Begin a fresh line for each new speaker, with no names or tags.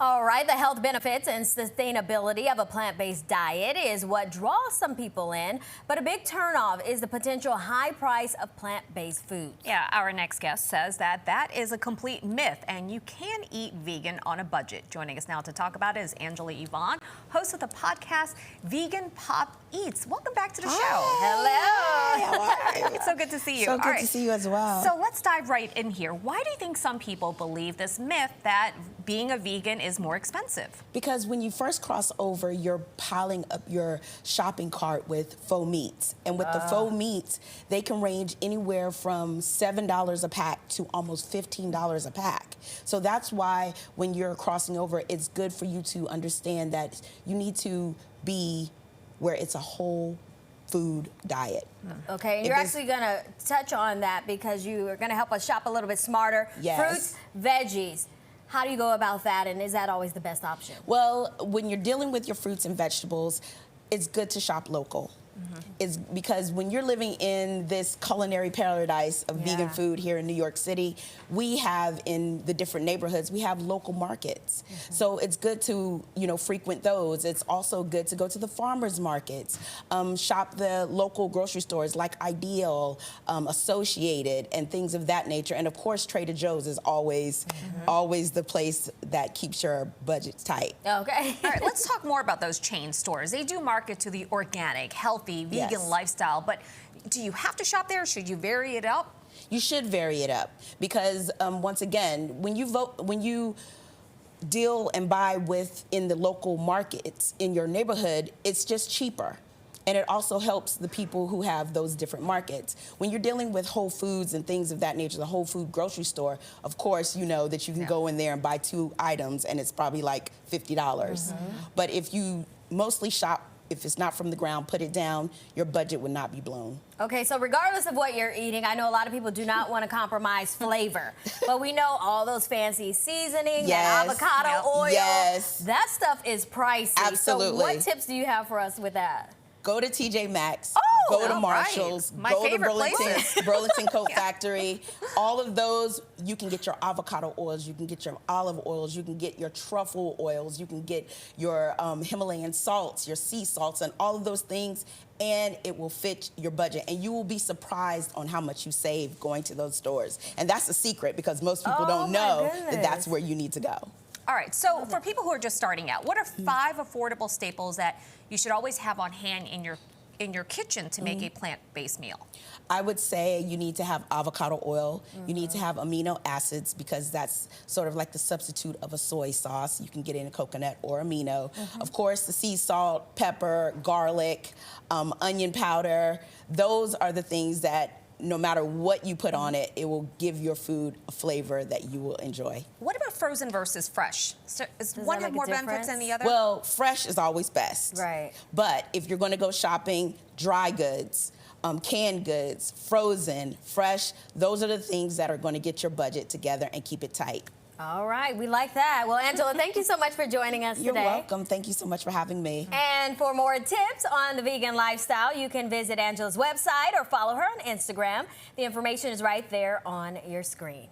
All right, the health benefits and sustainability of a plant-based diet is what draws some people in, but a big turnoff is the potential high price of plant-based foods.
Yeah, our next guest says that is a complete myth and you can eat vegan on a budget. Joining us now to talk about it is Yvonne, host of the podcast Vegan Pop Eats. Welcome back to the show.
Hello.
How are you?
It's so good to see you.
So good to see you as well.
So let's dive right in here. Why do you think some people believe this myth that being a vegan is more expensive?
Because when you first cross over, you're piling up your shopping cart with faux meats. And with the faux meats, they can range anywhere from $7 a pack to almost $15 a pack. So that's why when you're crossing over, it's good for you to understand that you need to be where it's a whole food diet.
Okay, and you're actually going to touch on that because you are going to help us shop a little bit smarter.
Yes.
Fruits, veggies. How do you go about that, and is that always the best option?
Well, when you're dealing with your fruits and vegetables, it's good to shop local. It's because when you're living in this culinary paradise of vegan food here in New York City, we have in the different neighborhoods, we have local markets. So it's good to, frequent those. It's also good to go to the farmers markets, shop the local grocery stores like Ideal, Associated, and things of that nature. And of course, Trader Joe's is always the place that keeps your budgets tight.
Okay.
All right, let's talk more about those chain stores. They do market to the organic, healthy, vegan lifestyle, but do you have to shop there? Should you vary it up?
You should vary it up because once again, when you deal and buy in the local markets in your neighborhood, it's just cheaper. And it also helps the people who have those different markets. When you're dealing with Whole Foods and things of that nature, the Whole Food grocery store, of course, you know that you can go in there and buy 2 items and it's probably like $50. But if you mostly shop, if it's not from the ground, put it down, your budget would not be blown.
Okay, so regardless of what you're eating, I know a lot of people do not want to compromise flavor, but we know all those fancy seasoning and avocado oil, that stuff is pricey.
Absolutely.
So what tips do you have for us with that?
Go to TJ Maxx,
Oh,
go to Marshall's, go to Burlington Coat Factory. All of those, you can get your avocado oils, you can get your olive oils, you can get your truffle oils, you can get your Himalayan salts, your sea salts, and all of those things, and it will fit your budget. And you will be surprised on how much you save going to those stores. And that's a secret because most people don't know that that's where you need to go.
All right, so for people who are just starting out, what are 5 affordable staples that you should always have on hand in your kitchen to make a plant-based meal?
I would say you need to have avocado oil. You need to have amino acids because that's sort of like the substitute of a soy sauce. You can get it in coconut or amino. Of course, the sea salt, pepper, garlic, onion powder. Those are the things that no matter what you put on it, it will give your food a flavor that you will enjoy.
What about frozen versus fresh? So does one have more benefits than the other?
Well, fresh is always best.
Right.
But if you're going to go shopping, dry goods, canned goods, frozen, fresh, those are the things that are going to get your budget together and keep it tight.
All right, we like that. Well, Angela, thank you so much for joining us today.
You're welcome. Thank you so much for having me.
And for more tips on the vegan lifestyle, you can visit Angela's website or follow her on Instagram. The information is right there on your screen.